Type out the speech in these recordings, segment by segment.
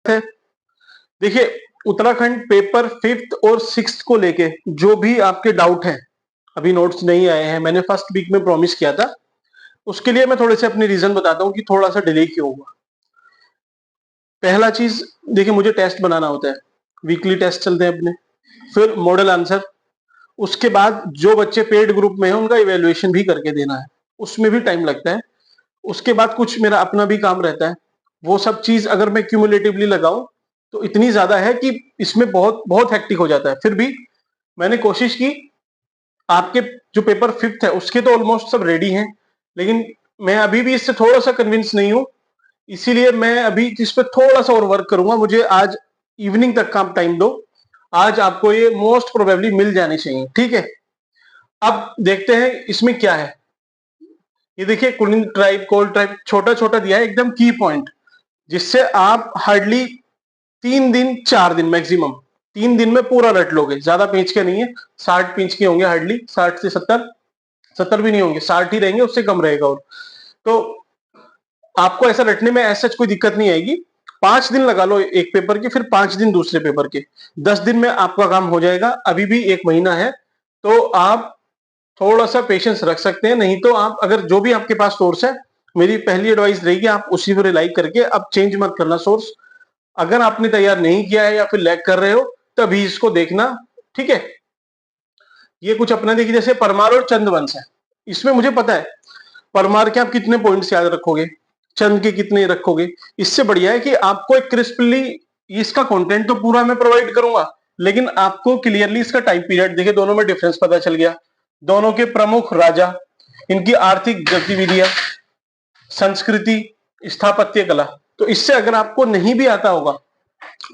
है। देखिए Uttarakhand paper 5th और 6th को लेके जो भी आपके डाउट हैं, अभी नोट्स नहीं आए हैं, मैंने फर्स्ट वीक में प्रॉमिस किया था, उसके लिए मैं थोड़े से अपने रीजन बताता हूँ कि थोड़ा सा डिले क्यों हुआ। पहला चीज देखिए, मुझे टेस्ट बनाना होता है, वीकली टेस्ट चलते हैं अपने, फिर मॉडल आंसर, उसके बाद जो बच्चे पेड ग्रुप में हैं उनका इवेल्युएशन भी करके देना है, उसमें भी टाइम लगता है। उसके बाद कुछ मेरा अपना भी काम रहता है, वो सब चीज अगर मैं क्यूमुलेटिवली लगाऊं तो इतनी ज्यादा है कि इसमें बहुत बहुत हेक्टिक हो जाता है। फिर भी मैंने कोशिश की, आपके जो पेपर 5th है उसके तो ऑलमोस्ट सब रेडी हैं, लेकिन मैं अभी भी इससे थोड़ा सा कन्विंस नहीं हूं, इसीलिए मैं अभी इस पर थोड़ा सा और वर्क करूंगा। मुझे आज इवनिंग तक का टाइम दो, आज आपको ये मोस्ट प्रोबेबली मिल जाने चाहिए, ठीक है। अब देखते हैं इसमें क्या है। ये देखिए कुलिन ट्राइब, कोल ट्राइब, छोटा छोटा दिया है एकदम की पॉइंट, जिससे आप हार्डली 3 दिन 4 दिन मैक्सिमम 3 दिन में पूरा रट लोगे। ज्यादा पेज के नहीं है, 60 पेज के होंगे हार्डली, 60 से 70, 70 भी नहीं होंगे, 60 ही रहेंगे, उससे कम रहेगा। और तो आपको ऐसा रटने में ऐसा कोई दिक्कत नहीं आएगी। 5 दिन लगा लो एक पेपर के, फिर 5 दिन दूसरे पेपर के, 10 दिन में आपका काम हो जाएगा। अभी भी 1 महीना है, तो आप थोड़ा सा पेशेंस रख सकते हैं। नहीं तो आप अगर जो भी आपके पास सोर्स है, मेरी पहली एडवाइस रहेगी आप उसी पर रिलाई करके अब चेंज मत करना सोर्स। अगर आपने तैयार नहीं किया है या फिर लैग कर रहे हो तभी इसको देखना, ठीक है। ये कुछ अपना देखिए, जैसे परमार और चंद्रवंश है, इसमें मुझे पता है परमार के आप कितने पॉइंट्स याद रखोगे, चंद के कितने रखोगे। इससे बढ़िया है कि आपको एक क्रिस्पली, इसका कंटेंट तो पूरा मैं प्रोवाइड करूंगा, लेकिन आपको क्लियरली इसका टाइम पीरियड देखिए, दोनों में डिफरेंस पता चल गया, दोनों के प्रमुख राजा, इनकी आर्थिक गतिविधियां, संस्कृति, स्थापत्य कला। तो इससे अगर आपको नहीं भी आता होगा,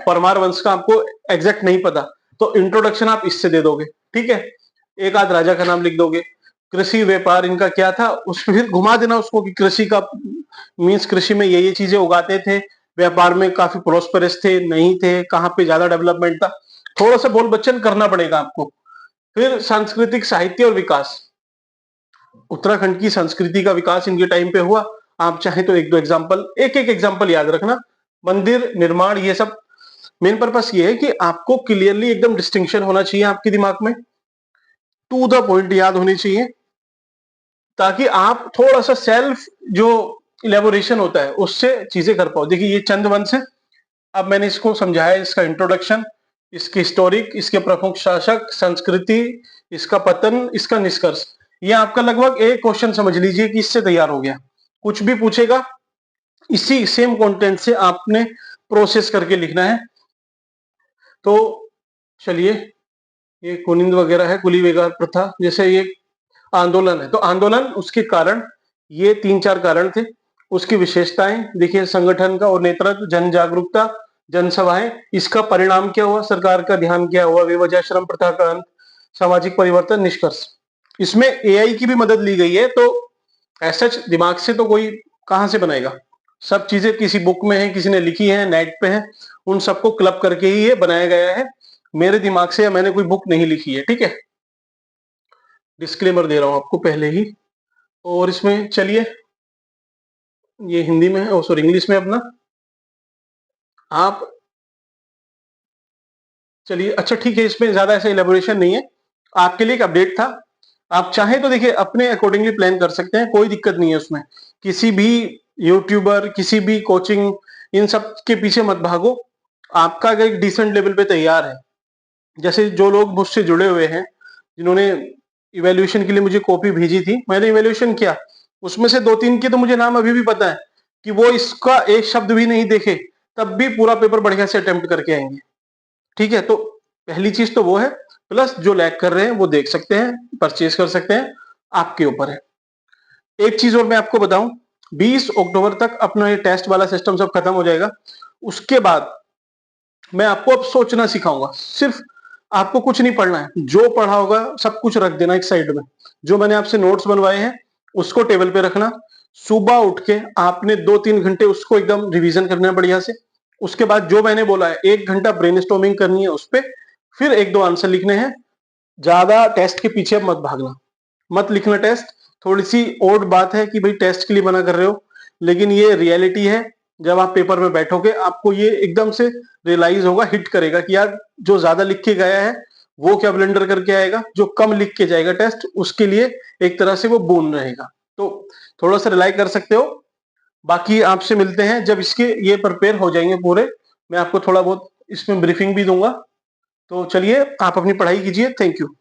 परमार वंश का आपको एग्जैक्ट नहीं पता, तो इंट्रोडक्शन आप इससे दे दोगे, ठीक है। एक आध राजा का नाम लिख दोगे, कृषि व्यापार इनका क्या था, उसमें फिर घुमा देना उसको कि कृषि का मीन्स कृषि में ये चीजें उगाते थे, व्यापार में काफी प्रोस्पेरस थे, नहीं थे, कहाँ पे ज्यादा डेवलपमेंट था, थोड़ा सा बोल बच्चन करना पड़ेगा आपको। फिर सांस्कृतिक साहित्य और विकास, उत्तराखंड की संस्कृति का विकास इनके टाइम पे हुआ। आप चाहे तो एक दो एग्जाम्पल, एक एक एग्जाम्पल याद रखना, मंदिर निर्माण, ये सब। मेन पर्पस ये है कि आपको क्लियरली एकदम डिस्टिंक्शन होना चाहिए आपके दिमाग में, टू द पॉइंट याद होनी चाहिए, ताकि आप थोड़ा सा सेल्फ जो इलेबोरेशन होता है उससे चीजें कर पाओ। देखिए ये चंद्रवंश है, अब मैंने इसको समझाया, इसका इंट्रोडक्शन, इसकी हिस्टोरिक, इसके प्रमुख शासक, संस्कृति, इसका पतन, इसका निष्कर्ष। ये आपका लगभग एक क्वेश्चन समझ लीजिए कि इससे तैयार हो गया। कुछ भी पूछेगा इसी सेम कंटेंट से आपने प्रोसेस करके लिखना है। तो चलिए, ये कुनिंद वगैरह है, कुली वेगार प्रथा, जैसे ये आंदोलन है, तो आंदोलन, उसके कारण, ये 3-4 कारण थे। उसकी विशेषताएं देखिए, संगठन का और नेतृत्व, जन जागरूकता, जनसभाएं, इसका परिणाम क्या हुआ, सरकार का ध्यान क्या हुआ, विभजाश्रम प्रथा का अंत, सामाजिक परिवर्तन, निष्कर्ष। इसमें एआई की भी मदद ली गई है, तो ऐसा दिमाग से तो कोई कहां से बनाएगा, सब चीजें किसी बुक में है, किसी ने लिखी है, नेट पे है, उन सबको क्लब करके ही ये बनाया गया है। मेरे दिमाग से, या मैंने कोई बुक नहीं लिखी है, ठीक है, डिस्क्लेमर दे रहा हूं आपको पहले ही। और इसमें चलिए, ये हिंदी में है, ओ सॉरी इंग्लिश में अपना, आप चलिए, अच्छा ठीक है, इसमें ज्यादा ऐसा इलेबोरेशन नहीं है, आपके लिए एक अपडेट था। आप चाहें तो देखिए अपने अकॉर्डिंगली प्लान कर सकते हैं, कोई दिक्कत नहीं है उसमें। किसी भी यूट्यूबर, किसी भी कोचिंग, इन सब के पीछे मत भागो। आपका अगर एक डिसेंट लेवल पे तैयार है, जैसे जो लोग मुझसे जुड़े हुए हैं, जिन्होंने इवेल्युएशन के लिए मुझे कॉपी भेजी थी, मैंने इवेल्युएशन किया, उसमें से 2-3 के तो मुझे नाम अभी भी पता है कि वो इसका एक शब्द भी नहीं देखे, तब भी पूरा पेपर बढ़िया से अटेम्प्ट करके आएंगे, ठीक है। तो पहली चीज तो वो है, प्लस जो लैग कर रहे हैं वो देख सकते हैं, परचेज कर सकते हैं, आपके ऊपर है। एक चीज और मैं आपको बताऊं, 20 अक्टूबर तक अपना ये टेस्ट वाला सिस्टम सब खत्म हो जाएगा। उसके बाद मैं आपको अब सोचना सिखाऊंगा, सिर्फ आपको कुछ नहीं पढ़ना है, जो पढ़ा होगा सब कुछ रख देना एक साइड में, जो मैंने आपसे नोट्स बनवाए हैं उसको टेबल पे रखना। सुबह उठ के आपने 2-3 घंटे उसको एकदम रिवीजन करना है बढ़िया से। उसके बाद जो मैंने बोला है 1 घंटा ब्रेनस्टॉर्मिंग करनी है उस पर, फिर 1-2 आंसर लिखने हैं। ज्यादा टेस्ट के पीछे मत भागना, मत लिखना टेस्ट। थोड़ी सी ओड बात है कि भाई टेस्ट के लिए मना कर रहे हो, लेकिन ये रियलिटी है। जब आप पेपर में बैठोगे आपको ये एकदम से रियलाइज होगा, हिट करेगा कि यार जो ज्यादा लिख के गया है वो क्या ब्लेंडर करके आएगा, जो कम लिख के जाएगा टेस्ट उसके लिए एक तरह से वो बोन रहेगा। तो थोड़ा सा रिलाई कर सकते हो। बाकी आपसे मिलते हैं जब इसके ये प्रिपेयर हो जाएंगे पूरे, मैं आपको थोड़ा बहुत इसमें ब्रीफिंग भी दूंगा। तो चलिए आप अपनी पढ़ाई कीजिए। Thank you.